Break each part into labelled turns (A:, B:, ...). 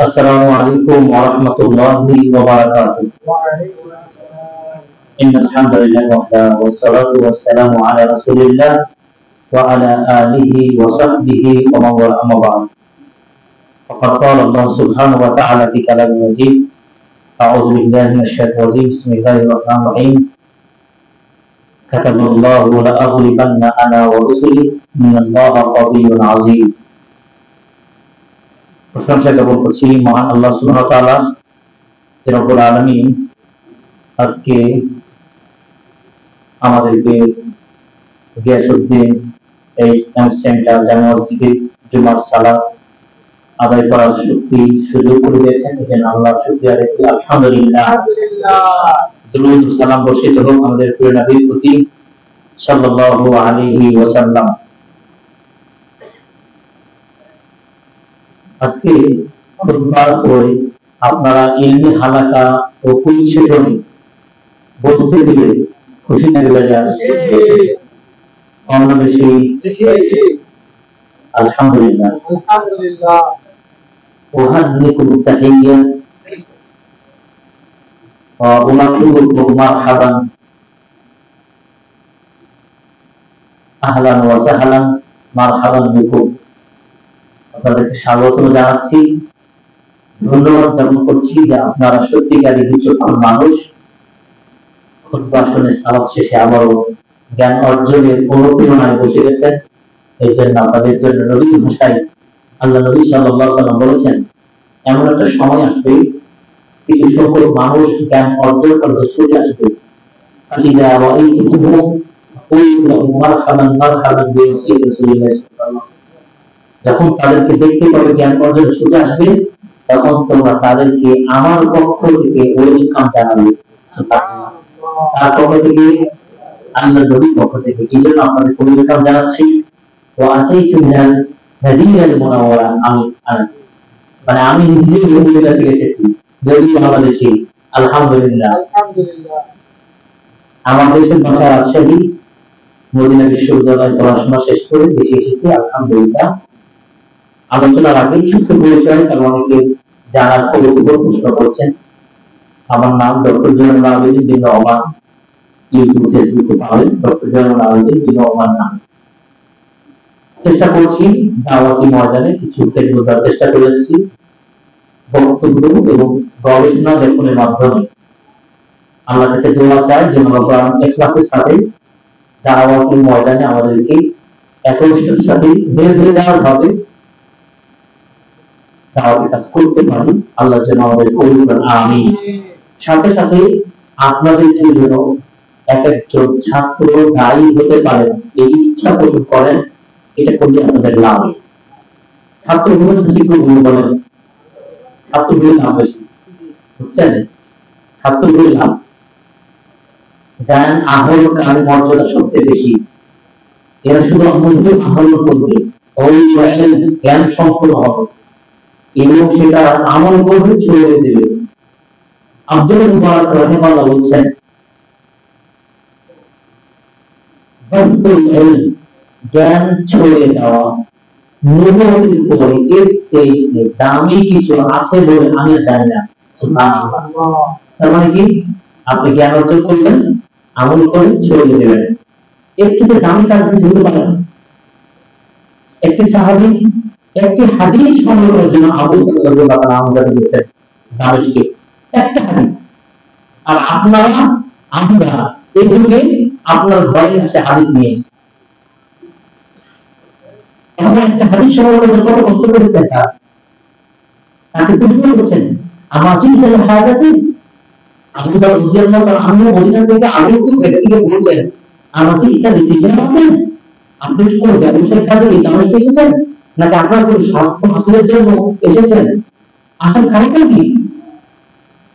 A: Assalamualaikum warahmatullahi wabarakatuh. Innal hamdalillah wahdahu wassalatu wassalamu ala Rasulillah wa ala alihi wa sahbihi wa man wala amma ba'd. Faqad qala Allah subhanahu wa ta'ala fi kalamil majid. A'udzu billahi minasyaitonir rajim. Bismillahirrahmanirrahim. Kataballahu la aghlibanna ana wa rusuli innallaha qawiyyun 'aziz. প্রশংসা জ্ঞাপন করছি মহান আল্লাহ সুবহানাহু ওয়া তাআলা রব্বুল আলামিন আজকে আমাদেরকে গিয়াসউদ্দিন এই ইসলামিক সেন্টার জামে মসজিদে জুমার সালাত আদায় করার সুযোগ করে দিয়েছেন। এজন্য আল্লাহর শুকরিয়া রেখে আলহামদুলিল্লাহ দুরূদ সালাম বর্ষিত হোক আমাদের প্রিয় নবীর প্রতি সাল্লাল্লাহু আলাইহি ওয়াসাল্লাম। আজকে খুতবার পরে আপনারা ইলমি হালাকা ও কুইজ সেশনে বসতে দিলে খুশি লাগবে যা কম বেশি আলহামদুলিল্লাহ আলহামদুলিল্লাহ ওয়াহান্নিকুম তাহিয়্যা ওয়া উনাকুলুকুম মারহাবান আহলান ওয়া সাহলান মারহাবান বিকুম। আপনাদেরকে স্বাগত জানাচ্ছি, ধন্যবাদ জ্ঞাপন করছি যে আপনারা সত্যিকারী বিচক্ষণ মানুষ। খুতবা শুনে সালাত শেষে আবারও জ্ঞান অর্জনের অনুপ্রেরণায় বসে গেছেন। এই জন্য আপনাদের জন্য নবীর ভাষায় আল্লাহ নবী সাল্লাল্লাহু আলাইহি ওয়াসাল্লাম বলেছেন, এমন একটা সময় আসবে কিছু সংখ্যক মানুষ জ্ঞান অর্জন করতে ছুটে আসবে। আলিদা ওয়াইতুহু কুলু মারহাবান মারহাবান বিরাসূলিল্লাহি সাল্লাল্লাহু আলাইহি ওয়াসাল্লাম। যখন তাদেরকে দেখতে পাবে জ্ঞান অর্জন ছুটে আসবে, তখন তোমরা তাদেরকে আমার পক্ষ থেকে ওয়েলকাম জানাবে। তার পক্ষ থেকে, আল্লাহ নবীর পক্ষ থেকে। এই জন্য আপনাদের ওয়েলকাম জানাচ্ছি। তো আচাইতু মিনাল মাদিনাতুল মুনাওয়ারা, আমি নিজেই মদিনা থেকে এসেছি, যদিও বাংলাদেশি। আলহামদুলিল্লাহ আমার দেশের ভাষা রাজশাহী, মদিনা বিশ্ববিদ্যালয়ে পড়াশোনা শেষ করে দেশে এসেছি। আলহামদুলিল্লাহ। আলোচনার আগে ছোট্ট পরিচয়, কারণ অনেকে জানার খবর প্রশ্ন করছেন। আমার নাম ডক্টর জয়নুল আবেদিন বিন ওমান। ইউটিউব ফেসবুকে পাবেন ডক্টর জয়নুল আবেদিন বিন ওমান নাম। চেষ্টা করছি দাওয়াতি ময়দানে কিছু খেদমত দেওয়ার চেষ্টা করে যাচ্ছি, বক্তব্য এবং গবেষণা লেখনের মাধ্যমে। আল্লাহর কাছে দোয়া চাই যেন আমরা ইখলাসের সাথে দাওয়াতি ময়দানে আমাদেরকে একনিষ্ঠতার সাথে ধীরে যাওয়ার ভাবে দাওয়াতের কাজ করতে পারি। আল্লাহ যেন আমাদের কবুল করেন, আমিন। সাথে সাথে আপনাদের জন্য এক একজন ছাত্র দায়ী হতে পারেন, এই ইচ্ছা পোষণ করেন, এটা করলে আপনাদের লাভ। ছাত্রগুলো শিক্ষকগুলো বলেন ছাত্রগুলো লাভ বেশি, বুঝছেন? ছাত্রগুলো লাভ, জ্ঞান আহরণকার মর্যাদা সবচেয়ে বেশি। এরা শুধু আহরণ করবে, ওই জ্ঞান সম্পূর্ণ হবে এবং সেটা আমল করবে, ছড়িয়ে দেবে। আব্দুল মুবারক রাহিমাহুল্লাহ বলছেন, জ্ঞান ছড়িয়ে দেওয়া নবুয়তের পরে এর চেয়ে দামি কিছু আছে বলে আমি জানি না। সুবহানাল্লাহ। তার মানে কি? আপনি জ্ঞান অর্জন করবেন, আমল করে ছড়িয়ে দেবেন, এর চেয়ে দামি কাজ কিছু হতে পারে না। একটি সাহাবী একটি হাদিস সংগ্রহের জন্য আবু বকর রাদিয়াল্লাহু তাআলা আমার কাছে গেছেন দামেশকে, একটা হাদিস। আর আমরা এই যুগে আপনার ঘরে এসে হাদিস নিয়ে এমন একটা হাদিস সংগ্রহের জন্য কত কষ্ট করেছেন, তাকে প্রশ্ন করছেন, আমার চিন্তা হাজাতে আবু বকর রাদিয়াল্লাহু তাআলা আমি মদিনা থেকে আগে কি ব্যক্তিকে বলছেন, আমার চিন্তা নিতে জানেন আপনি কি কোনো ব্যবসায়িক কাজে এই দামেশকে এসেছেন, নাকি আপনার কোনো স্বার্থ হাসিলের জন্য এসেছেন? আসল কারণটা কি?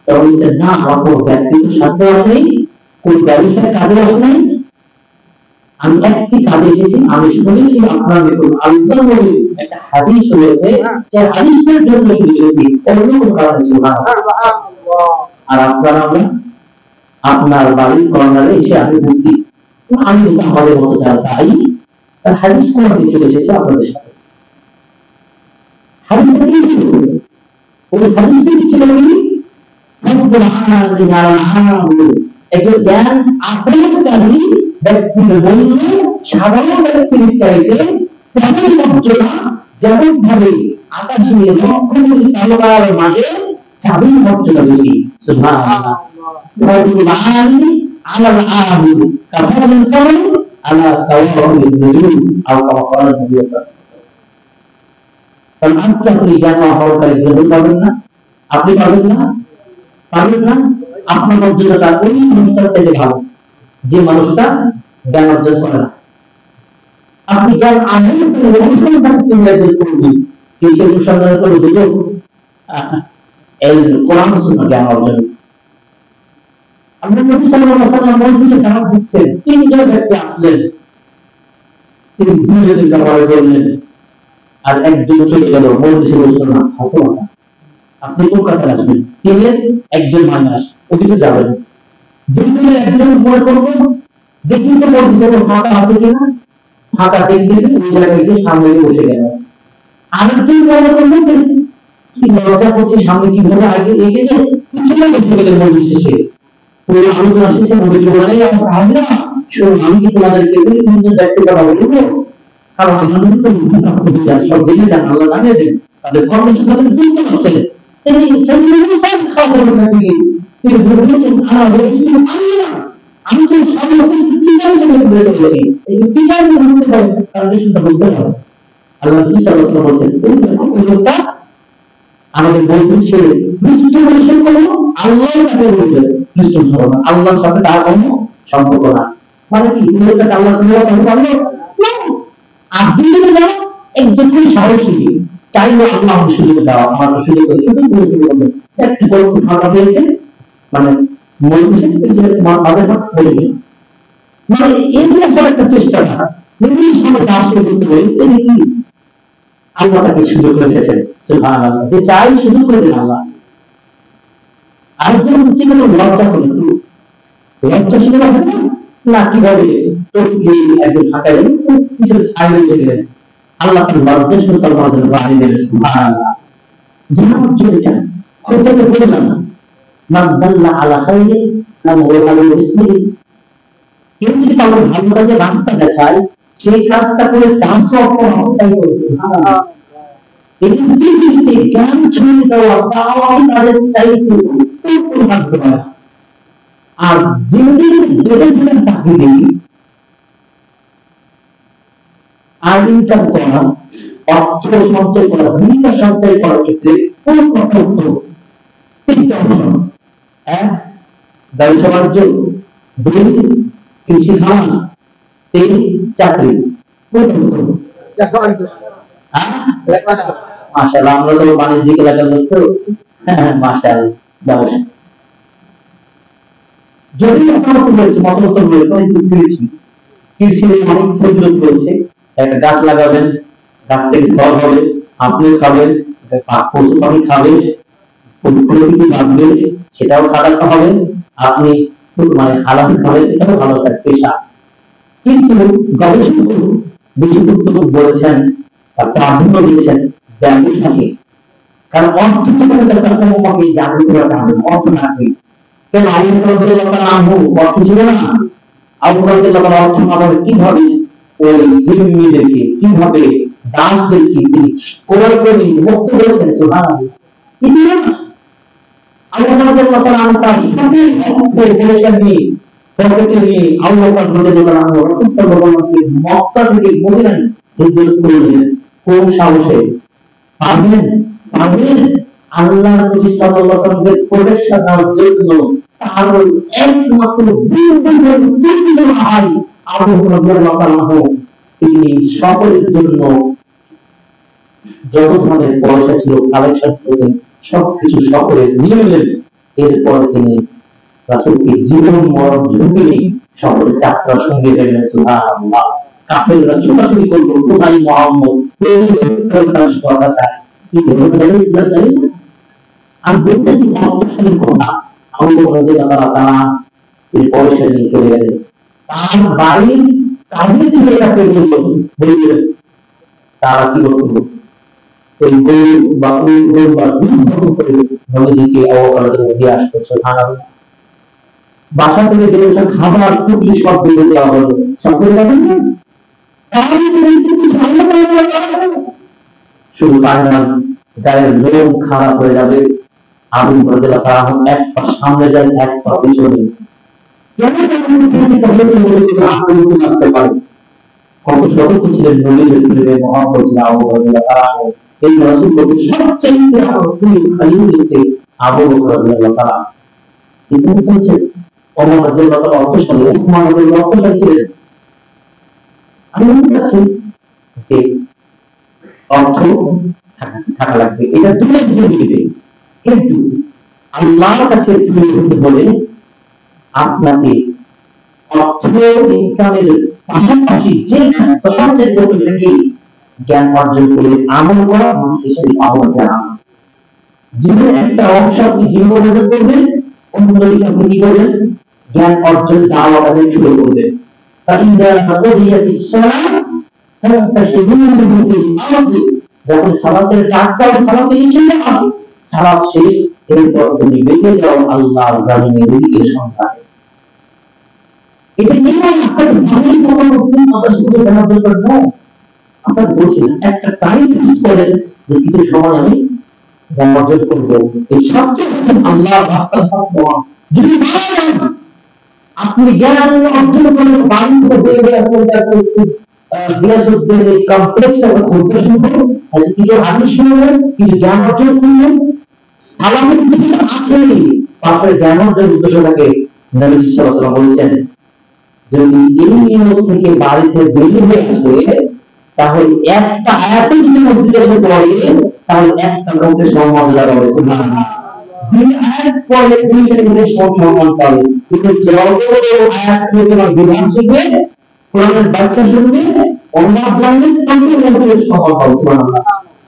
A: তখন বলছেন না, আমার কোনো ব্যক্তিগত স্বার্থ আসেনি, কোন ব্যবসায় কাজে আসে নাই, আমি একটি কাজে এসেছি। আমি শুনেছি আপনার নিকট আল্লাহর নবীর একটা হাদিস রয়েছে, যে হাদিসের জন্য এসেছি, অন্য কোনো কারণে ছিল না। আর আপনারা আপনার বাড়ির কর্নারে এসে আমি বুঝি আমি তো আমাদের মতো যারা তাই তার হাদিস কোরআনে চলে এসেছে আপনাদের সাথে। হাদিসটা কি ছিল? ওই হাদিসটা কি ছিল? একজন জ্ঞান আহরণকারী ব্যক্তির মূল্য সাধারণ ব্যক্তির চাইতে তেমন মর্যাদা, যেমন ভাবে আকাশে লক্ষ কোটি তারকার মাঝে চাঁদের মর্যাদা বেশি। সুবহানাল্লাহ। আলাল আমিন কাফারাল কারম আলা তাওয়াফিল নুজুম আও কামা ক্বালা নবী সাল্লাল্লাহু আলাইহি ওয়াসাল্লাম। কারণ আজকে আপনি জ্ঞান আহরণকারী গ্রহণ পাবেন না, আপনি পাবেন না, পাবেন না। আপনার মর্যাদাটা ওই মানুষটার চাইতে ভালো যে মানুষটা জ্ঞান অর্জন করে না। আপনি জ্ঞান অনুসন্ধান চিন্তায় করবেন, কিসের অনুসন্ধান করে দুটো এই কোরআন সুন্নাহ জ্ঞান অর্জন। আমরা নবী সাল্লাল্লাহু আলাইহি ওয়াসাল্লাম মজলিসে দাওয়াত দিচ্ছেন, তিনজন ব্যক্তি আসলেন, তিনি দুজনের ব্যাপারে বললেন, আর একজন চলে গেল, মজলিসে বসলো না, হতো না। আপনি কলকাতায় আসবেন, তিনের একজন মানুষ ওদিকে তো যাবেন, দুজনের একজন মনে করবেন দেখি তো মজলিসে ফাঁকা আছে কিনা, ফাঁকা দেখতে ওই জায়গায় গিয়ে সামনে বসে গেল। আরেকজন মনে করবেন কি লজ্জা করছে, সামনে কিভাবে আগে এগিয়ে যায়, পিছনে বসে গেলেন মজলিস শেষে। পুরো আলোচনা শেষে নবীজি বলেন, আমার সাহাবীরা শুনুন, আমি কি তোমাদেরকে এই তিনজন ব্যক্তির কথা বলবো? কারণ আপনারা তো সব জেনে যান, আল্লাহ জানিয়ে দেন তাদের কর্মসংস্থান দুর্বল হচ্ছে। তিনি সাল্লাল্লাহু খাবার নবী, তিনি বলেছেন আমি তো সামনে টিচার হিসেবে বের করেছি, এই টিচার বুঝতে পারে, কারণ সেটা বুঝতে পারে। আল্লাহ নবী সাল্লাল্লাহু আলাইহি ওয়াসাল্লাম বলেন, ওই লোকটা আমাদের বন্ধু ছেলে খ্রিস্ট বৈশ্বিক কোনো আল্লাহ তাকে বলবে খ্রিস্ট ধর্ম, আল্লাহর সাথে তার কোনো সম্পর্ক না। মানে কি লোকটা আল্লাহ পারবে? আর দিনের না একজন খুব সাহসী, চাইলে আল্লাহ সুযোগ দেওয়া, আমার সুযোগ সুযোগ বলবে একটু গল্প ফাঁকা পেয়েছে, মানে মজলিসে মাঝে বলবে, মানে এই আসার একটা চেষ্টা না, নিজের সময় তার সাথে বলতে পারে তিনি কি আল্লাহ তাকে সুযোগ করে দিয়েছেন। সুবহানাল্লাহ। যে চাই সুযোগ করে দেন আল্লাহ। আরেকজন হচ্ছে কেন লজ্জা করে, লজ্জা ছিল না কিভাবে একজন ফাঁকায় কিছু সাইলেন্ট হয়ে গেলেন, আল্লাহ তার লজ্জা শুনে তার মাঝে বাড়ি দিলেন। সুবহানাল্লাহ। যেমন চলে যান খুঁজতে বললাম মাদাল্লাহ আলা খাইরি নাম ওয়ালা ইসমি, কেউ যদি কারো ভালো কাজে রাস্তা দেখায়, সেই কাজটা করে 400 অপরাধ করেছে। এই পৃথিবীতে জ্ঞান ছড়িয়ে দেওয়া তাও আমি তাদের চাইতে ভাগ্য হয়। আর যেদিন বেঁধে দিলেন তাকে দিই আর ইনকাম করা, অর্থ সঞ্চয় করা, জীবিকা সঞ্চয় করার ক্ষেত্রে কোন কথা উত্তর? তিনটা অপশন: এক, ব্যবসা বাণিজ্য; দুই, কৃষি খামার; তিন, চাকরি। কোনটা উত্তর? মাশাআল্লাহ, আমরা তো বাণিজ্যিক এলাকার লোক তো। হ্যাঁ মাশাআল্লাহ, ব্যবসা। যদি মতামত রয়েছে, মতামত রয়েছে অনেক কৃষি, কৃষির অনেক ফজিলত রয়েছে। একটা গাছ লাগাবেন, গাছ থেকে ফল হবে, আপনি খাবেন, পশু পাখি খাবে, প্রকৃতি বাঁচবে, সেটাও সাদাকা হবে, আপনি মানে হালাল খাবেন, এটাও ভালো একটা পেশা। কিন্তু গবেষণা করুন, বেশি গুরুত্ব বলেছেন আর প্রাধান্য দিয়েছেন ব্যবসাকে। কারণ অর্থ আমাকে জাগ্রত করা যাবে, অর্থ থাকবে কেন? অর্থ ছিল না, অর্থ না হবে কিভাবে ওই জিম্মিদেরকে, কিভাবে দাসদেরকে তিনি ক্রয় করে মুক্ত করেছেন। সুবহানাল্লাহ। মক্কা থেকে মদিনায় হিজরত করলেন। কোন সাহসে? পারবেন? আল্লাহ নবী সাল্লাল্লাহু আলাইহি ওয়াসাল্লামের প্রতিষ্ঠা দেওয়ার জন্য তার একমাত্র ভাই আবু হুরায়রা রাদিয়াল্লাহু তাআলা তিনি সকলের জন্য যত ধরনের পয়সা ছিল, কালেকশন ছিল, সবকিছু সকলে নিয়ে নিলেন। এরপর তিনি রাসূলকে জীবন মরণ ঝুঁকি নিয়ে সকল যাত্রার সঙ্গে গেলেন। সুবহানাল্লাহ। কাফেররা ছোটাছুটি করলো, কোথায় মুহাম্মদ, তার কথা চায় কি বলতে ইসলাম জানি না। আর বলতে যে অর্থশালী কথা আবু বকর রাদিয়াল্লাহু তাআলা এই পয়সা নিয়ে চলে গেলেন। তার বাড়ির কাজে ছিল তাকে বললেন তারা কি করতো ওই গরু বা ওই গরু বা দুধ করে নবীজিকে অবকাশ দিয়ে আসতো। সুবহানাল্লাহ। বাসা থেকে বের হয়ে খাবার টুকলি সব বের দেওয়া হলো, সব করে যাবেন না শুধু তাই না, গায়ের লোম খারাপ হয়ে যাবে। আবু বকর রাদিয়াল্লাহু তাআলা এক পা সামনে যায়, এক পা পিছনে। আসতে পারে কত সতর্ক ছিলেন নবীর প্রেমে মুহাম্মদ আবু বকর রাদিয়াল্লাহু তাআলা। এই রাসূল বলতে সবচেয়ে খালি হয়েছে আবু বকর রাদিয়াল্লাহু তাআলা। চিন্তা করতে হচ্ছে ওমর রাদিয়াল্লাহু তাআলা অর্থশালী, ওসমান রাদিয়াল্লাহু অর্থশালী ছিলেন। আমি বলতে চাচ্ছি যে অর্থ থাকা লাগবে, এটা দুটো দিকে, কিন্তু আল্লাহর কাছে ফিরে হতে হলে আপনাকে অর্থ ইনকামের পাশাপাশি যে সবচেয়ে জরুরি কি জ্ঞান অর্জন করে আমল করা, মানুষের সাথে আমল জানা। জীবনে একটা অংশ আপনি জীবন অর্জন করবেন, অন্যদিকে আপনি কি করবেন জ্ঞান অর্জন দাওয়া কাজে শুরু করবেন। যখন সালাতের ডাক দাও, সালাতে এসে যাও, সালাত শেষ, এরপর তুমি বেরিয়ে যাও আল্লাহর জামিনে রিজিকের সন্ধানে। এটা নিয়ে আপনার ভালোই কথা বলছেন, আমাদের সাথে জানার দরকার নয়। আপনার বলছেন একটা টাইম ফিক্স করেন যে কিছু সময় আমি জ্ঞান অর্জন করবো, এই সবচেয়ে আল্লাহর রাস্তা সত্য। যদি আপনি জ্ঞান অর্জন করেন বাড়ি থেকে বেরিয়ে আসবেন, তারপরে বিলাসুদ্দের এই কমপ্লেক্স একটা ঘুরতে শুরু করুন, কিছু হাদিস শুনলেন, কিছু জ্ঞান অর্জন করলেন, সালামের কিছু আছে পাশের জ্ঞান অর্জন উদ্দেশ্যটাকে নবী সাল্লাল্লাহু আলাইহি ওয়াসাল্লাম বলেছেন যদি এই নিয়ম থেকে বাড়িতে বেরিয়ে হয়ে আসে, তাহলে একটা আয়াতের যদি মসজিদে এসে পড়ে, তাহলে একটা লোকের সম্মান হবে। সুবহানাল্লাহ। দুই আয়াত পড়লে দুইটা লোকের সম্মান পাবে। কিন্তু যত আয়াত থেকে বা বিধান শিখবে, কোরআনের ব্যাখ্যা শুনবে, অনুবাদ জানবে, তত লোকের সম্মান পাবে। সুবহানাল্লাহ।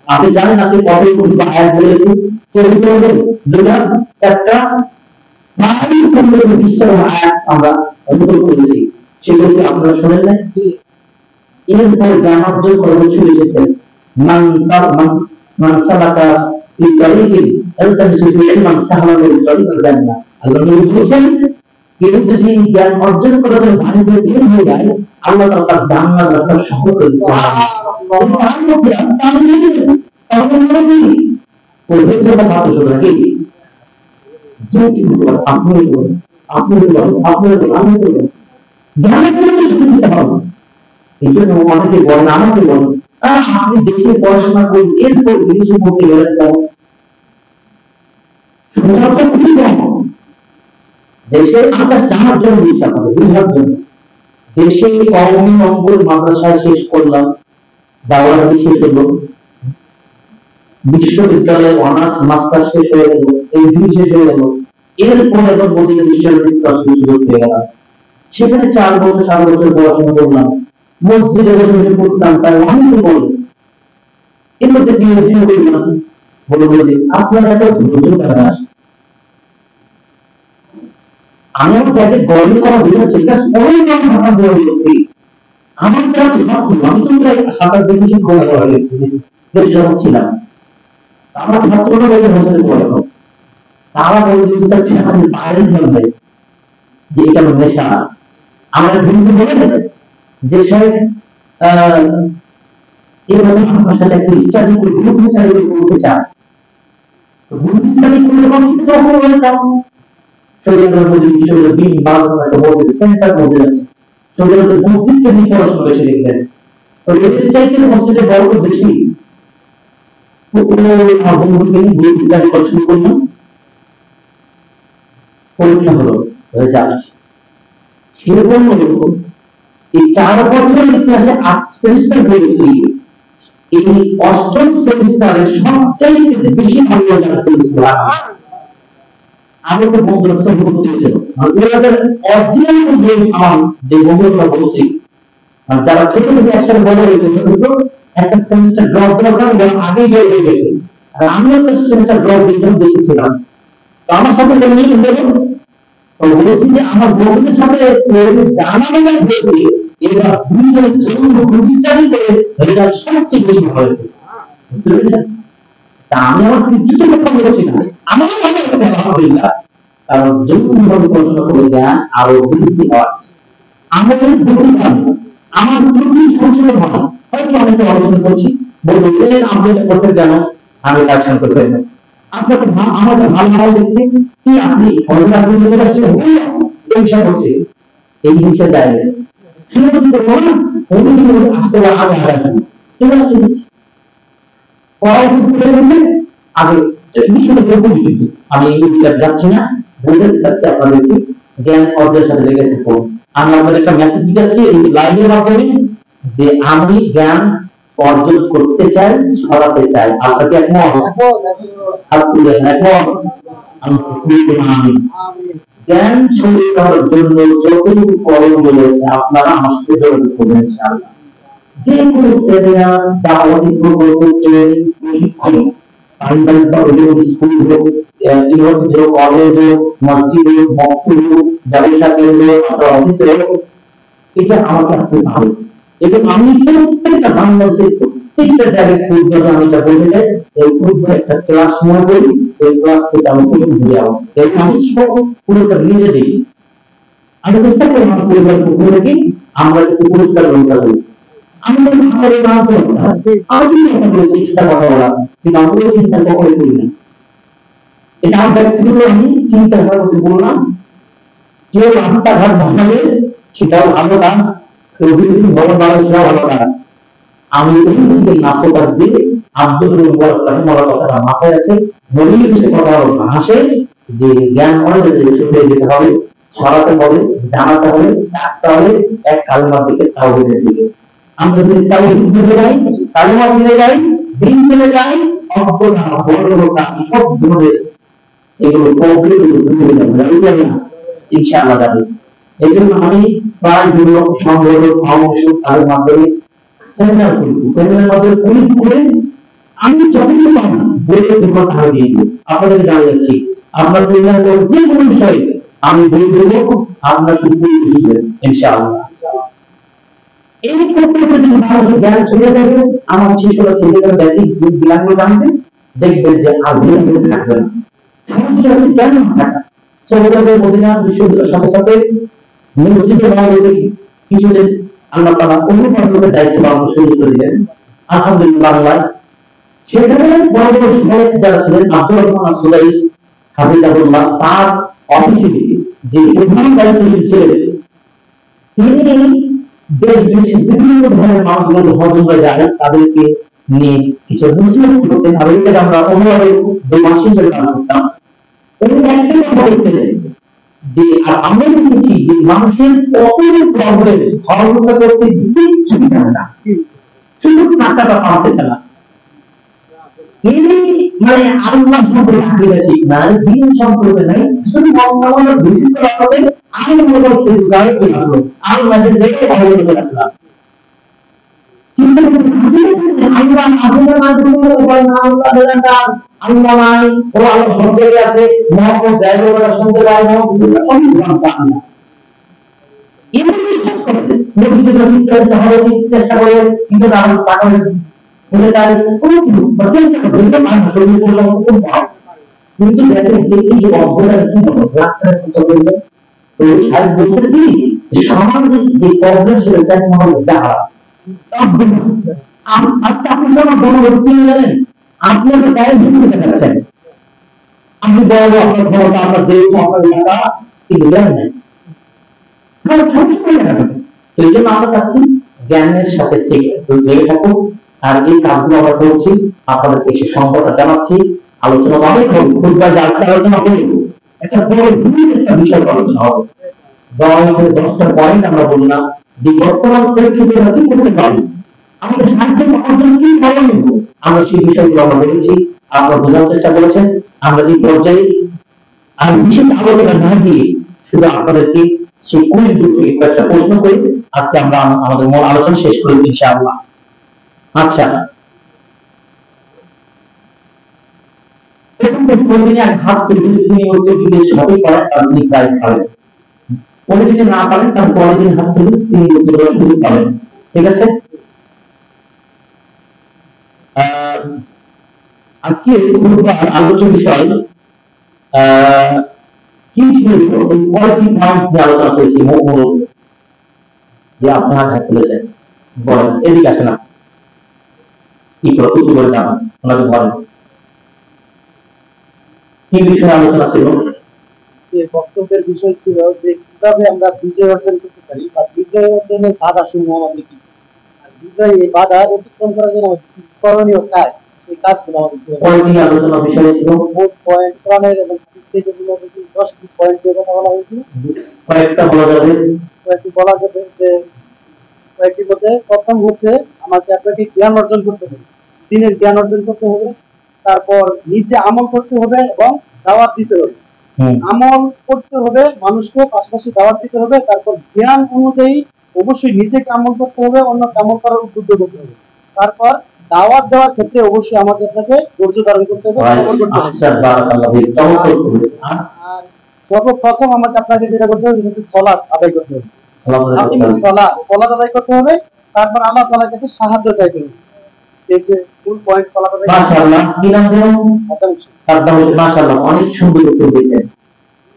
A: আপনি জানেন আজকে কত আয়াত বলেছি, তৈরি করবেন দুটা চারটা প্রায় 15-20টা আয়াত আমরা অনুভব করেছি, সেগুলোকে আপনারা শোনেন না কি? এরপর জ্ঞান অর্জন করে চলে এসেছেন মান সালাকা ফি তারিকিন আলতামিসু ফিহি ইলমান সাহালা বিহি তারিকাল জান্নাহ। আল্লাহ নবী বলেছেন কেউ যদি জ্ঞান অর্জন করে বাড়িতে বের হয়ে যায়, আল্লাহ তাআলা তার জান্নাতের রাস্তা সহজ করে দিয়েছেন। অনেকে বলেন, আমাকে বলেন আপনি দেশে পড়াশোনা করুন, এরপর বিদেশে পড়তে গেলেন দেশের আচার জানার জন্য দিয়েছি, আপনাকে বুঝার জন্য। দেশে কওমি অঙ্গল মাদ্রাসায় শেষ করলাম, দাওয়াতি শেষ হলো, বিশ্ববিদ্যালয়ে অনার্স মাস্টার শেষ হয়ে গেল, এমফিল শেষ হয়ে গেল, এরপর এখন মদিনা বিশ্ববিদ্যালয়ে সুযোগ পেয়ে গেলাম। সেখানে 4 বছর 7 বছর পড়াশোনা করলাম, মসজিদে বসে পড়তাম, তাই অনেক বলে এর মধ্যে পিএইচডি করলাম, বলে আপনারা এত ধৈর্য কেন আসে? আমি যাকে গর্ব করা হয়েছে অনেক ভাষা দেওয়া হয়েছে, আমার যারা ভাবতো আমি তো প্রায় 7-8 বছর গোলা করা হয়েছে ছিলাম, আমার ছাত্ররা বলে বছরে পড়ে তারা বলে দিতে আমাদের বাইরের জন্মে যে এটা নেশা। আমার বন্ধু বলে যে সাহেব এই বছর আপনার সাথে একটা স্টাডি করে গ্রুপ স্টাডি করতে চান, তো গ্রুপ স্টাডি করলে কিন্তু সৌদির মধ্যে বিশ্ববিদ্যালয় বিন বাজ একটা মসজিদ সেন্টার মসজিদ আছে, সৌদির মধ্যে মসজিদকে নিয়ে পড়াশোনা বেশি লিখলেন, তো এদের চাইতে মসজিদের বড় বেশি। তো আমার বন্ধুকে নিয়ে গ্রুপ স্টাডি করা শুরু করলাম, পরীক্ষা হলো, রেজাল্ট সেরকম হলো এই 4 বছরের ইতিহাসে 8 সেমিস্টার হয়েছে, এই 8ম সেমিস্টারে সবচেয়ে বেশি ভালো রেজাল্ট করেছিলাম। আগে তো বন্ধুরা সব করতেছিল ওনাদের অরিজিনাল যে আমার যে বন্ধুরা বলছি যারা ছোট থেকে একসাথে বড় হয়েছে কিন্তু একটা সেমিস্টার ড্রপ দেওয়ার কারণে আগেই বের হয়ে গেছে। আর আমি একটা সেমিস্টার ড্রপ দিয়েছিলাম দেখেছিলাম, তো আমার সাথে মিল হলো। তো বলছি যে আমার বন্ধুদের সাথে জানানো হয়েছে এবার দুইজনের জন্য প্রতিষ্ঠানই করে রেজাল্ট সবচেয়ে বেশি ভালো হয়েছে, বুঝতে পেরেছেন? তা আমি আমার কৃতিত্ব কথা বলছি না, আমার মনে হচ্ছে আলহামদুলিল্লাহ, কারণ যৌথভাবে পড়াশোনা করে জ্ঞান আরো বৃদ্ধি হয়। আমাদের বলতে পারি আমার ত্রুটি সংশোধন হয়, হয়তো আমি একটা আলোচনা করছি বলবো আপনি এটা করছেন কেন, আমি কারেকশন করতে পারি না। আপনাকে আমার ভালো ভালো দেখছি কি আপনি ফর্মুলা আপনি চলে আসছেন এই বিষয় হচ্ছে এই বিষয়ে যায় না শুনে যদি বলবো না উনি কিন্তু আসতে আমি হারাবেন চলে আসতে দিচ্ছি পড়ায় কিছু করে দিলে আগে বিষয়টা এরকম কিন্তু আমি এই বিষয়ে যাচ্ছি না, বলতে চাচ্ছি আপনাদেরকে জ্ঞান অর্জনের সাথে লেগে থাকবো। আমি আপনাদের একটা মেসেজ দিচ্ছি এই লাইনের মাধ্যমে যে আমি জ্ঞান অর্জন করতে চাই, ছড়াতে চাই। আপনাকে একমত? জ্ঞান ছড়িয়ে দেওয়ার জন্য যতটুকু করণীয় রয়েছে আপনারা আমার সাথে যোগাযোগ করবেন ইনশাআল্লাহ। যে কোনো সেমিনার, দাওয়াতি প্রকল্প, ট্রেনিং, প্রশিক্ষণ, প্রাইমারি বা স্কুল হোক, ইউনিভার্সিটি হোক, কলেজ হোক, মসজিদ হোক, মক্তব হোক, ব্যবসা কেন্দ্র, আপনার অফিসে হোক, এটা আমাকে আপনি ভালো এবং আমি প্রত্যেকটা বাংলাদেশের প্রত্যেকটা জায়গায় খুঁজবো। আমি এটা বলতে চাই এই খুঁজবো একটা ক্লাস মনে করি, ওই ক্লাস থেকে আমি প্রথম ঘুরে যাবো এবং আমি সব পুরোটা নিজে দিই। আমি চেষ্টা করি আমার পরিবার পক্ষে আমরা কিছু পুরস্কার গ্রহণ করি। আমি ভাষার নাম আমি চেষ্টা কথা বলা কিন্তু আমি চিন্তা কখনোই করি না। এটা আমার ব্যক্তিগত আমি চিন্তা করার কথা বললাম। কেউ রাস্তাঘাট ভাঙাবে সেটাও ভালো কাজ, কেউ বিভিন্ন ভবন বানাবে সেটাও ভালো কাজ। আমি নাফকাজ দিয়ে আব্দুল কথাটা মাথায় আছে, নবীর সে কথা হাসে যে জ্ঞান অর্জনে যেতে হবে, ছড়াতে হবে, জানাতে হবে, ডাকতে হবে এক কালেমার দিকে, তাওহীদের দিকে। আমরা যদি তাওহীদ দিতে যাই, কালেমা দিতে যাই, দিন দিতে যাই, অজ্ঞতা বড়তা সব ধরনের এগুলো কমপ্লিট হয়ে যাবে না ইনশাআল্লাহ যাবে। এই জন্য আমি প্রায় বিভিন্ন সংগঠন পরামর্শ তাদের মাধ্যমে সেমিনার করি, সেমিনার মাধ্যমে কুইজ করে আমি যতটুকু পারি বইয়ের জীবন আরো দিয়ে দিই। আপনাদের জানা যাচ্ছি আপনার সেমিনার করে যে কোনো বিষয়ে আমি বই দেবো, আপনার শুধু বুঝবেন ইনশাআল্লাহ। এই করতে করতে যদি মানুষের জ্ঞান চলে যাবে, আমার শিশুরা ছেলেদের বেসিক জ্ঞানগুলো জানবে, দেখবেন যে আর জ্ঞান থাকবে না। সমস্যা হচ্ছে জ্ঞান না থাকা। সৌদি আরবের মদিনা বিশ্ববিদ্যালয়ের সাথে সাথে মসজিদে বাংলাদেশে কিছুদিন আল্লাহ তাআলা অন্য পর্যটকের দায়িত্ব পালন শুরু করে দিলেন আলহামদুলিল্লাহ বাংলায়। সেখানে বড় বড় শিক্ষক যারা ছিলেন আব্দুর রহমান সুলাইস হাফিজাহুল্লাহ, তার অফিসে যে প্রধান দায়িত্বশীল ছিলেন তিনি দেশ বিদেশের বিভিন্ন ধরনের মানুষগুলো হজে যায় তাদেরকে নিয়ে কিছু মুসলিম করতেন। আর এটাকে আমরা অনুবাদে 2 মাস হিসেবে কাজ করতাম এবং একটা কথা বলতেন যে আর আমরা দেখেছি যে মানুষের কতগুলো প্রবলেম হরমতা করতে কিচ্ছু জানে না, শুধু টাকাটা পাওয়াতে না। এই মানে আল্লাহ সম্পর্কে আকিদা ঠিক নাই, দিন সম্পর্কে নাই, শুধু মঙ্গলবার ভিজিট করা হচ্ছে আমি মঙ্গল খেয়ে গায়ে চলে আসলো, আমি মেসেজ দেখে ভালো করে রাখলাম। চিন্তা করতে আমরা আল্লাহ মাধ্যমে উপায় না, আল্লাহ দেন দান, আল্লাহ নাই, ও আল্লাহ শুনতে আছে, মহব্বত জায়গাটা শুনতে পায় না, সবই জানতা আল্লাহ। এমন বিশ্বাস করে নবীকে চিন্তা হবে চেষ্টা করে কিন্তু তার টাকা বলে তার কোনো কিছু চেষ্টা করে কিন্তু মানুষ শরীর করলাম খুব ভাব কিন্তু দেখেন যে এই যে অবদান কি হলো রাস্তায় চলবে। তো সাহেব বলতে কি যে সমাজের যে প্রবলেম সেটা চাই আমাদের যাহা আজকে আপনি যখন গণবস্তি জানেন আপনি একটা গায়ে ঝুঁকি দেখাচ্ছেন, আপনি বড় আপনার ক্ষমতা, আপনার দেশ, আপনার এলাকা কিন্তু জানেন তো এই জন্য আমরা চাচ্ছি জ্ঞানের সাথে লেগে থাকুক। আর এই কাজগুলো আমরা করছি, আপনাদেরকে সে সম্পর্কটা জানাচ্ছি। আলোচনা অনেক হবে, খুববার যে আলোচনা হবে একটা বড় একটা বিষয় আলোচনা হবে। 10টা পয়েন্ট আমরা বললাম যে বর্তমান পরিস্থিতি কি করতে পারি, আমাদের সাহায্য অর্জন কি করণীয়, আমরা সেই বিষয়গুলো আমরা বলেছি, আপনারা বোঝার চেষ্টা করেছেন। আমরা এই পর্যায়ে আর বিশেষ আলোচনা না দিয়ে শুধু আপনাদেরকে সেই কুইজ বুক থেকে কয়েকটা প্রশ্ন করে আজকে আমরা আমাদের মূল আলোচনা শেষ করে দিই ইনশাআল্লাহ। আচ্ছা, প্রথম প্রশ্ন, তিনি এক হাত তুলে তিনি উত্তর দিতে সঠিক পারেন তার তিনি প্রাইজ পাবেন। উনি যদি না পারেন তাহলে পরের দিন হাত তুলে তিনি উত্তর দেওয়ার সুযোগ পাবেন। ঠিক আছে? আজকে আলোচনা বিষয় কি ছিল, এই কয়টি পয়েন্ট নিয়ে আলোচনা করেছি মূলত, যে আপনার হাত তুলেছেন বলেন, এদিকে আসে না কি করে কিছু বলে না ওনাকে বলেন কি বিষয়ে আলোচনা ছিল?
B: বক্তব্যের বিষয় ছিল যে কিভাবে আমরা বিজয় অর্জন করতে পারি বা বিজয় অর্জনের বাধা সমূহ আমাদের কি, আর বিজয় এই বাধা অতিক্রম করার জন্য করণীয় কাজ, সেই কাজগুলো আমাদের
A: আলোচনা বিষয় ছিল।
B: মোট পয়েন্ট কোরআনের এবং হাদিস থেকে 10টি পয়েন্ট নিয়ে কথা বলা হয়েছিল।
A: কয়েকটা বলা যাবে,
B: কয়েকটি বলা যাবে যে কয়েকটির মধ্যে প্রথম হচ্ছে আমাকে আপনাকে জ্ঞান অর্জন করতে হবে, দিনের জ্ঞান অর্জন করতে হবে, তারপর নিজে আমল করতে হবে এবং দাওয়াত দিতে হবে। আমল করতে হবে মানুষকে, পাশাপাশি দাওয়াত দিতে হবে, তারপর জ্ঞান অনুযায়ী অবশ্যই নিজেকে আমল করতে হবে, অন্য আমল করার উদ্বুদ্ধ করতে হবে। তারপর দাওয়াত দেওয়ার ক্ষেত্রে অবশ্যই আমাদের আপনাকে ধৈর্য ধারণ করতে হবে। আর সর্বপ্রথম আমাকে আপনাকে যেটা করতে হবে সেটা হচ্ছে সালাত আদায় করতে হবে। সালাত আদায় করতে হবে, তারপর আল্লাহ তাআলার কাছে সাহায্য চাইতে হবে। এই যে মূল পয়েন্ট সালাত আদায়।
A: মাশাআল্লাহ, কি নাম যেন? সাদ্দাম হোসেন। মাশাআল্লাহ, অনেক সুন্দর উত্তর দিয়েছেন।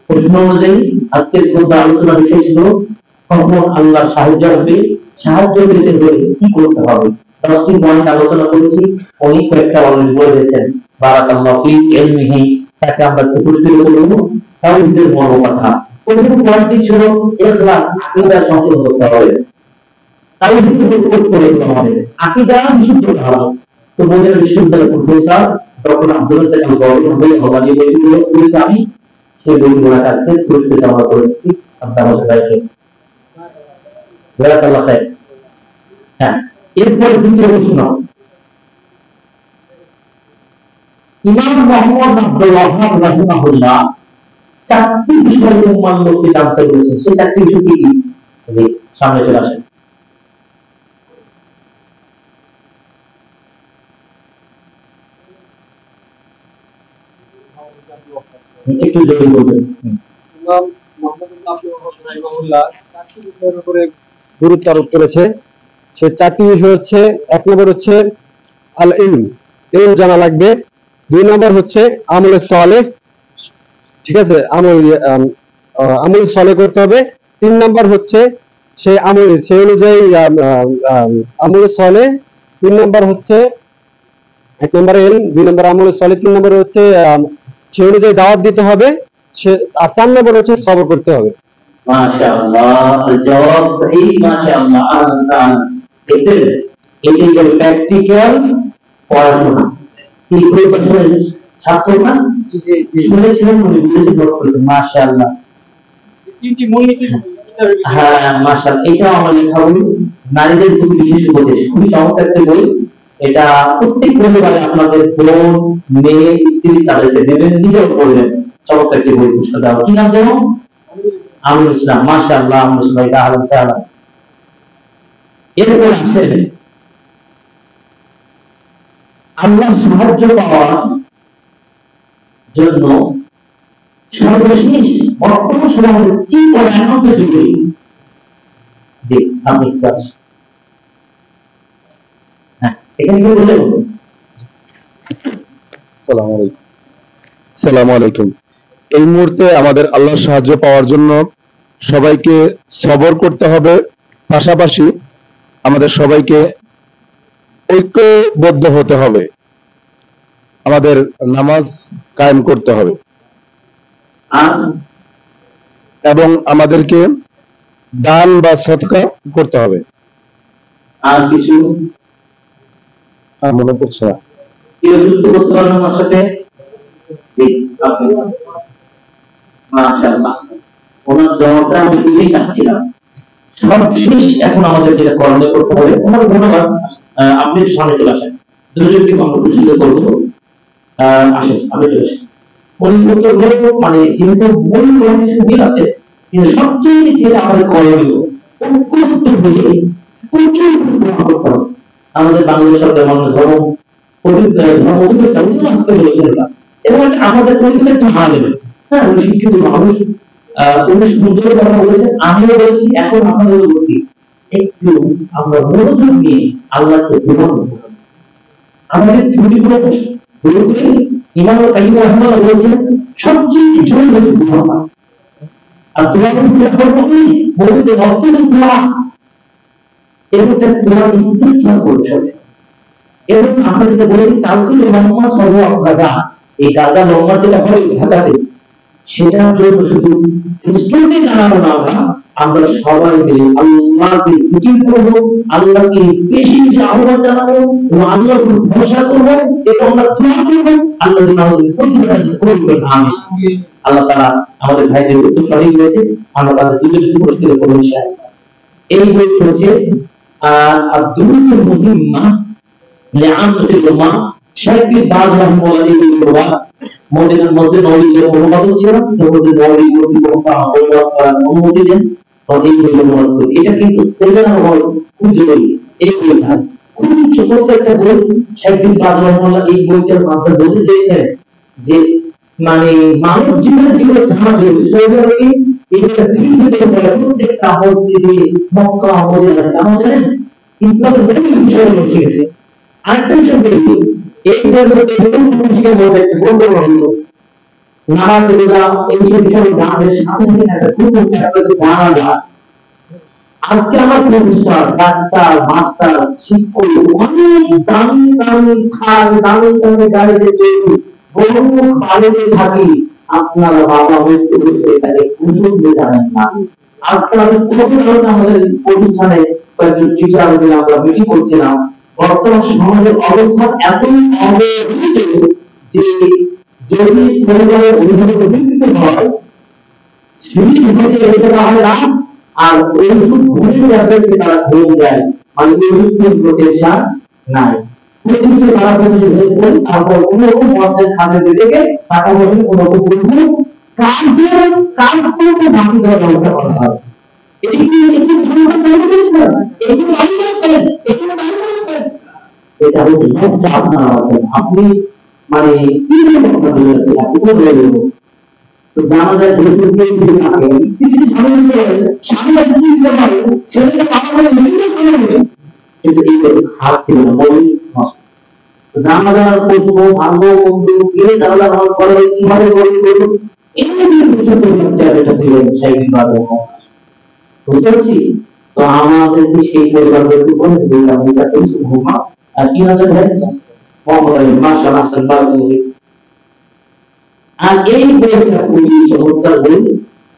A: প্রশ্ন অনুযায়ী আজকের আলোচনার বিষয় ছিল কখন আল্লাহর সাহায্য হবে, সাহায্য পেতে হলে কি করতে হবে। 10টি পয়েন্ট আলোচনা করেছি, উনি কয়েকটা অলরেডি বলে দিয়েছেন। বারাকাল্লাহু ফি ইলমিহি, তাকে আমরা পুরস্কৃত করব। তাওহীদের মর্ম কথা। প্রথম পয়েন্টটি ছিল ইখলাস, আকীদা সংশোধন করতে হবে। তাওহীদের উপর করে আমাদের আকীদা বিশুদ্ধ করতে হবে। তো বলেন বিশ্ববিদ্যালয়ের প্রফেসর ডক্টর আব্দুল রাজ্জাক আল-গওহরী হওয়ানি বইগুলো করেছি আমি, সেই বইগুলোর কাছ থেকে পুরস্কৃত আমরা করেছি আপনার ভাইকে। জাযাকাল্লাহু খাইর। হ্যাঁ, এরপরে দ্বিতীয় প্রশ্ন, ইমাম মুহাম্মদ আব্দুল ওয়াহ্হাব রাহিমাহুল্লাহ 4টি বিষয় উম্মার লোককে জানতে বলেছেন। সেই 4টি বিষয় কি কি? জি, সামনে চলে আসেন। একটু জোরে বলবেন।
B: ইমাম মুহাম্মদ আব্দুল ওয়াহ্হাব রাহিমাহুল্লাহ 4টি বিষয়ের উপরে গুরুত্ব আরোপ করেছে। সেই 4টি বিষয় হচ্ছে, এক নম্বর হচ্ছে আল ইলম, ইলম জানা লাগবে। 2 নম্বর হচ্ছে আমলে সালেহ, ঠিক আছে, আমলে সালেহ করতে হবে। 3 নম্বর হচ্ছে সেই অনুযায়ী আমলে সালেহ। 3 নম্বর হচ্ছে, 1 নম্বর ইলম, 2 নম্বর আমলে সালেহ, 3 নম্বর হচ্ছে সেই অনুযায়ী দাওয়াত দিতে হবে, আর 4 নম্বর হচ্ছে সবর করতে হবে।
A: মাশাআল্লাহ, জবাব সহি। মাশাআল্লাহ, আহসান। এটি প্র্যাকটিক্যাল পড়াশোনা। কি করে পড়াশোনা ছাত্র না শুনেছিলেন, উনি বুঝেছেন, নোট করেছেন। মাশাআল্লাহ,
B: তিনটি মূলনীতি।
A: হ্যাঁ মাশাআল্লাহ, এটা আমার লেখা বই, নারীদের প্রতি বিশেষ উপদেশ। খুবই চমৎকার একটা বই। এটা প্রত্যেক পরিবারে আপনাদের বোন, মেয়ে, স্ত্রী তাদেরকে দেবেন, নিজেও পড়বেন। চমৎকার একটি বই, পুরস্কার দেওয়া। কি নাম যেন? আমিনুল ইসলাম। মাশাআল্লাহ, আমিনুল ইসলাম ভাই, আহলান সাহলান। এরপর আসেন আল্লাহর সাহায্য পাওয়ার জন্য সর্বশেষ বর্তমান সময়ে কি করা একান্ত জরুরি। জি, আপনি একটু আছেন। হ্যাঁ, এখানে কি বললেন?
C: আসসালামু আলাইকুম। এই মুহূর্তে আমাদের আল্লাহর সাহায্য পাওয়ার জন্য সবাইকে সবর করতে হবে, পাশাপাশি আমাদের সবাইকে ঐক্যবদ্ধ হতে হবে, আমাদের নামাজ কায়েম করতে হবে, এবং আমাদেরকে দান বা সদকা করতে হবে।
A: আর কিছু
C: মনে পড়ছে না।
A: কেউ যুক্ত করতে পারবেন আমার সাথে? মাশাআল্লাহ, ওনার জবাবটা আমি বুঝতেই চাচ্ছিলাম। সবশেষ এখন আমাদের যেটা করণীয় করতে হবে, ওনার ধন্যবাদ। আপনি সামনে চলে আসেন, দুজনকে আমরা পুরস্কৃত করবো। আসেন, আপনি চলে আসেন। পরিবর্তন মানে যেহেতু মূল কন্ডিশন মিল আছে, কিন্তু সবচেয়ে যেটা আমাদের করণীয় ঐক্যবদ্ধ হয়ে প্রচুর গ্রহণ করতে হবে। আমাদের বাংলাদেশ সরকার মানুষ ধর্ম এবং আমাদের পরিচিত একটা হাল হ্যাঁ শিক্ষিত মানুষ উনি সুন্দর কথা বলেছেন, আমিও বলছি, এখন আপনাদের বলছি একটু আমরা মনোযোগ নিয়ে আল্লাহর চেয়ে দোয়া করতে হবে। আমাদের ত্রুটিগুলো দূর করে ইমাম কাইয়্যিম রাহিমাহুল্লাহ বলেছেন সবচেয়ে জরুরি হচ্ছে দোয়া। আর দোয়া করতে বলতে নষ্ট দোয়া এবং দোয়া ইস্তিগফার করছে। এবং আপনাদেরকে বলেছি কালকে লম্বা সর্ব গাজা, এই গাজা লম্বা যেটা হয় ঢাকাতে, সেটা জন্য শুধু স্টোরি জানাবো না, আমরা সবাই মিলে আল্লাহকে জিকির করবো, আল্লাহকে বেশি বেশি আহ্বান জানাবো এবং আল্লাহর উপর ভরসা করবো এবং আমরা দোয়া করবো আল্লাহ যেন আমাদের প্রতিটা করবেন। আমিন। আল্লাহ তাআলা আমাদের ভাইদের উত্তর সঠিক হয়েছে, আমরা তাদের দুজনকে পুরস্কৃত করবো ইনশাআল্লাহ। এই বইটি হচ্ছে আদ-দুরুসুল মুহিম্মা লিআম্মাতিল উম্মা, শাইখ বিন বাজ রাহিমাহুল্লাহ এই বইটা মদিনার মসজিদ নববীর অনুবাদ ছিল, মসজিদ নববী কর্তৃপক্ষ অনুবাদ করার অনুমতি দেন, তখন এই বই অনুবাদ করি। এটা কিন্তু সেমিনার হল খুব জরুরি। এই বইটা খুব ছোট একটা বই। শাইখ বিন বাজ রাহিমাহুল্লাহ এই বইটার মাধ্যমে বলতে চেয়েছেন যে মানে মানব জীবনের যেগুলো জানা জরুরি সেগুলো এগুলো প্রত্যেকটা মসজিদে মক্কা মদিনা জানা জানেন ইসলামের বিভিন্ন বিষয়গুলো লিখে গেছে। আরেকটা বিষয় বলি, এই বইগুলো মুসলিমের মধ্যে বন্ধ রহিত নামাজ রোজা এই বিষয়ে জানার সাথে সাথে খুব জানা যায়। আজকে আমার প্রফেসর, ডাক্তার, মাস্টার, শিক্ষক অনেক দামি দামি খাল, দামি দামি গাড়িতে চলছে, বহু বাড়িতে থাকি, আপনার বাবা মৃত্যু হয়েছে তাকে বুঝুন জানেন না। আজকে আমি কোথাও আমাদের প্রতিষ্ঠানে কয়েকজন টিচার মিলে আমরা মিটিং করছিলাম, বর্তমান সমাজের অবস্থা এতই অবহেলিত যে যদি পরিবারের অভিভাবক মৃত্যু হয় সেই ঘরে রেখে দেওয়া হয় না, আর ওই ঘুরে যাদেরকে তারা ঘুরে যায়, মানে মৃত্যুর প্রতিষ্ঠান নাই। প্রতিদিন তারা প্রতিদিন হয়ে তারপর কোনোরকম পর্যায়ে খাতে বেঁধে টাকা পয়সা কোনোরকম করবো কাজ দিয়ে কাজ করতে বাকি দেওয়ার ব্যবস্থা করা হয়। এটি কি একটু সংখ্যা তৈরি করেছিলেন, একটু দাবি করেছিলেন, একটু দাবি করেছিলেন, এটা হচ্ছে লজ্জা আপনারা আছেন। আপনি মানে কি বলতে যাচ্ছেন, আপনি কোন বলবো তো জানা যায় দুপুরকে যদি থাকে স্ত্রী যদি স্বামী স্বামী যদি দিতে পারে ছেলেকে পাতা বলে নিজেকে স্বামী নেবে, কিন্তু এই খারাপ ছিল না বলি নষ্ট। জানা যাওয়ার করব ভালো বন্ধু কে জানা করে কিভাবে করবো এই বিষয় করতে এটা দিলেন সেই বিভাগে বুঝতে পারছি। তো আমাদের যে সেই পরিবারের উপর দিলাম এটা কিছু ঘুমা আর কি হবে ভাই মাশাআল্লাহ সাল্লাল্লাহু। আর এই বইটা খুবই চমৎকার বই,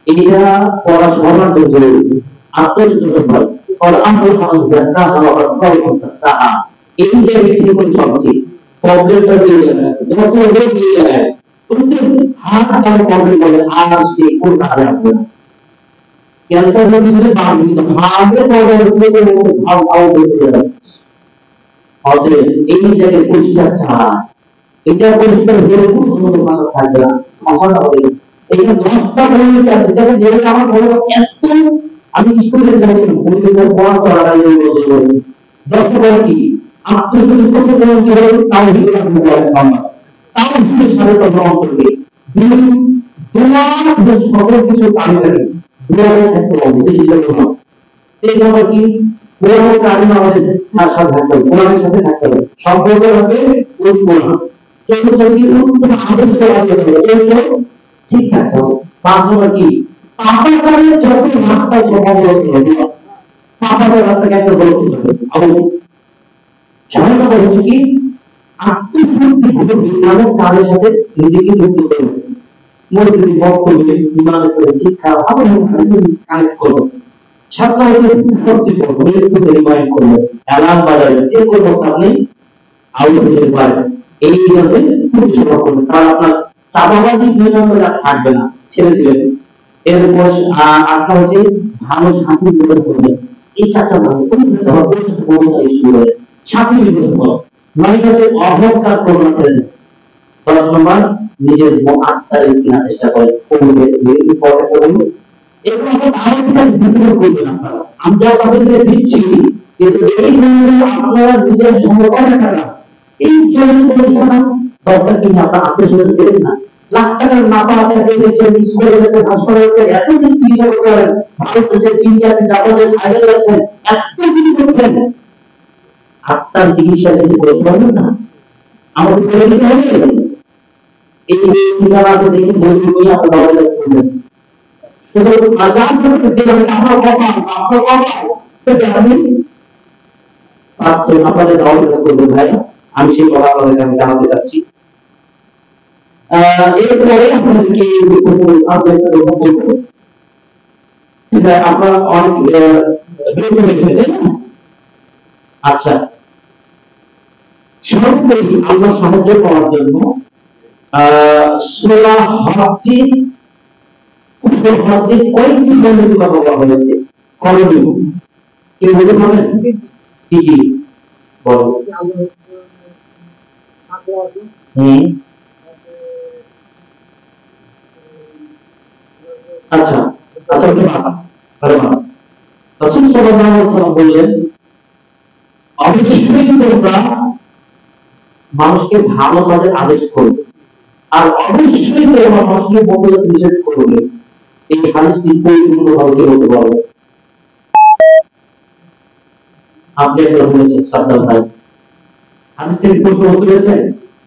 A: এটা পড়াশোনার জন্য জরুরি, আত্মসচেতন হয় ফল আমল খান জান্নাত ওয়া কওমুন সাহা। এই যে কিছু সবচেয়ে প্রবলেমটা দিয়ে যত রোগ দিয়ে যায় তুমি হাত তার প্রবলেম বলে আর সে কোন কাজে আসবে না। ক্যান্সার রোগী যদি বাড়বে হাতে প্রবলেম থেকে ভাব ভাব বেঁচে যাবে। অতএব এই জায়গায় পরিষ্কার ছাড়া এটা পরিষ্কার হলে কোনো ভাষা থাকবে না, ভাষাটা হবে এটা 10টা পয়েন্ট আছে যেটা যেটা আমার বড় এত আমি স্কুলে যাচ্ছিলাম পরিবেশের পড়া চলাকালী বলছি 10টা পয়েন্ট কি আত্মশুদ্ধি করতে গেলে কি হবে তাও হিসেবে আপনি বলেন আমরা তাও হিসেবে সাথে তো গ্রহণ করবে তোমার যে সকল কিছু চালু থাকে দুয়ারে থাকতে হবে বেশি জন্য এই ব্যাপার কি কোরআনের কারণে আমাদের সাথে থাকতে হবে, কোরআনের সাথে থাকতে হবে, সম্পর্ক হবে ওই কোরআন ঠিক থাকতে হবে। 5 নম্বর কি পাপাচারের যত রাস্তা সমাজ পাপাচার রাস্তাকে একটা বলে দিতে হবে। 6 নম্বর হচ্ছে কি আত্মশুদ্ধি করবে নামক কাজের সাথে নিজেকে যুক্ত করবে, মসজিদে বক্তব্য ইমানের সাথে শিক্ষা আবার কানেক্ট করবে। 7 নম্বর হচ্ছে সবচেয়ে বড় মৃত্যুকে রিমাইন্ড করবে, অ্যালার্ম বাজাবে যে কোনো আপনি আউট হতে পারেন। এইভাবে খুব সেবা করবেন, কারণ আপনার চাপাবাজি দুই নম্বরে থাকবে না, ছেড়ে দিবেন। এরপর 8 হচ্ছে ভালো সাথী বিপদ করবে, এই চাচা ভালো সাথী বিপদ করো, 9 হচ্ছে অহংকার করোনা ছেড়ে দেন। 10 নম্বর নিজের আত্মার চেনার চেষ্টা করে করবে ইম্পর্টেন্ট হলো এবং আমাদের ভিতরে করবেন আপনারা আমরা তাদেরকে দিচ্ছি কিন্তু এই ধরনের আপনারা নিজের সমর্পণ করা এই জন্য দরকার কিনা আপনার আত্মীয় দেবেন না লাখ টাকার না পাওয়া থেকে গেছে স্কুলে গেছে হাসপাতালে গেছে এত কিছু চিকিৎসা করতে পারেন ভারত আছে চীন আছে জাপানে থাইল্যান্ড আছেন এত কিছু করছেন আত্মার চিকিৎসা কিছু করতে পারবেন না আমাদের করে দিতে হবে এই ঠিকানা আছে দেখে বই নিয়ে আপনার বাবার কাছে করবেন শুধু আজাদ করতে দিলাম আপনার কথা সেটা আমি পাচ্ছেন আপনাদের বাবার কাছে করবেন ভাই আমি সেই কথা আপনাদের আমি জানাতে চাচ্ছি এরপরে আপনাদেরকে আপনাদের বলবো সেটা আপনারা অনেক আচ্ছা সর্বোপরি আল্লাহ সাহায্য পাওয়ার জন্য সূরা হজ্জের কয়েকটি বর্ণিত কথা বলা হয়েছে করণীয় কেউ বলতে পারবেন কি কি বলো আচ্ছা আচ্ছা রাসূল সাল্লাল্লাহু আলাইহি ওয়াসাল্লাম বললেন অবশ্যই তোমরা মানুষকে ভালো কাজের আদেশ করবে আর অবশ্যই তোমরা মানুষকে মন্দ কাজ নিষেধ করবে এই হাদিসটি পরিপূর্ণভাবে কে বলতে পারবে আপনি একবার বলেছেন সাদ্দাম ভাই হাদিসটির প্রশ্ন তুলেছেন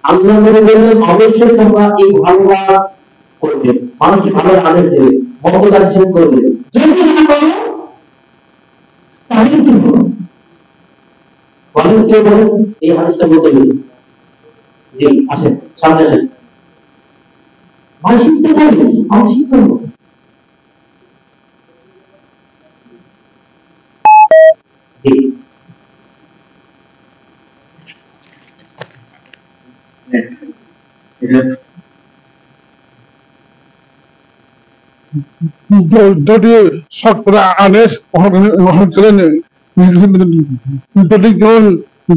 A: আল্লাহ নবী বললেন অবশ্যই তোমরা এই ভালো কাজ করবে মানুষকে ভালো আদেশ দেবে মন্দ কাজ নিষেধ করবে যদি না করো তাহলে কি হবে বলেন কে বলেন এই হাদিসটা বলতে গেলে জি আসেন সামনে আসেন শিখতে পারবে শিখতে হবে জি
C: যদি সকরা আদেশ যদি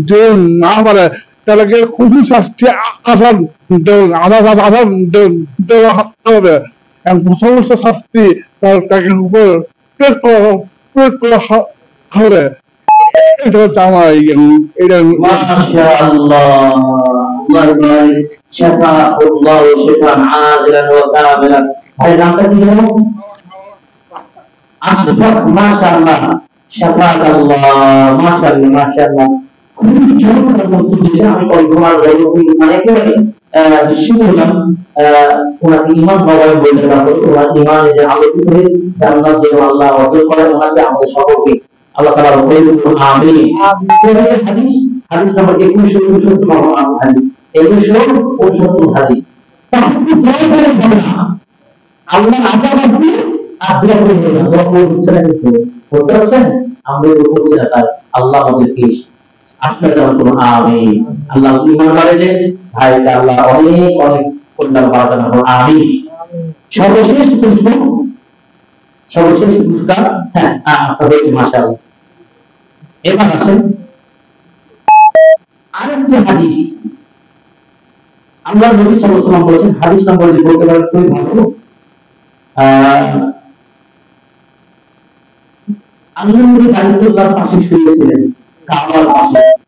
C: কেউ না পারে তাহলে খুব শাস্তি আসার আধার দেওয়া হবে সমস্ত শাস্তি তাকে উপর প্রয়োগ করা হবে এটা হচ্ছে আমার এটা
A: মাশাআল্লাহ আল্লাহ শাফাআল্লাহ শিফাআন আজিলান ওয়া কামিলান ভাই নামটা কি জানো আশরাফ মাশাআল্লাহ শাফাআল্লাহ মাশাআল্লাহ মাশাআল্লাহ খুবই চমৎকার মন্তব্য দিয়েছে আমি কল্পনার মানে একেবারে শিখলাম ওনাকে ইমান বাবাই বলতে পারবো ওনার ইমান যে আলোকিত হয়ে জান্নাত যেন আল্লাহ অর্জন করে ওনাকে আমাদের সকলকে আল্লাহ তাআলা বলেন আমিন হাদিস হাদিস নাম্বার 2169 হাদিস 2169 হাদিস আল্লাহ আযাব আসবে আর দোয়া করবেন না দোয়া করছেন না কিন্তু বুঝতে পারছেন আমরা দোয়া করছি না তাই আল্লাহ আমাদেরকে আশীর্বাদ দান করুন আমিন আল্লাহ ঈমান বাড়ালে ভাই আল্লাহ অনেক অনেক কল্যাণ বাড়ান করুন আমিন সর্বশেষ পুরস্কার হ্যাঁ আপনাদের হচ্ছে মাশাআল্লাহ এবার আসেন আরেকটা হাদিস আল্লাহ নবী সাল্লাল্লাহু আলাইহি ওয়াসাল্লাম বলেছেন হাদিস নাম্বার যদি বলতে পারেন খুবই ভালো আল্লাহ নবী বাইতুল্লাহর পাশে শুয়েছিলেন কাবার পাশে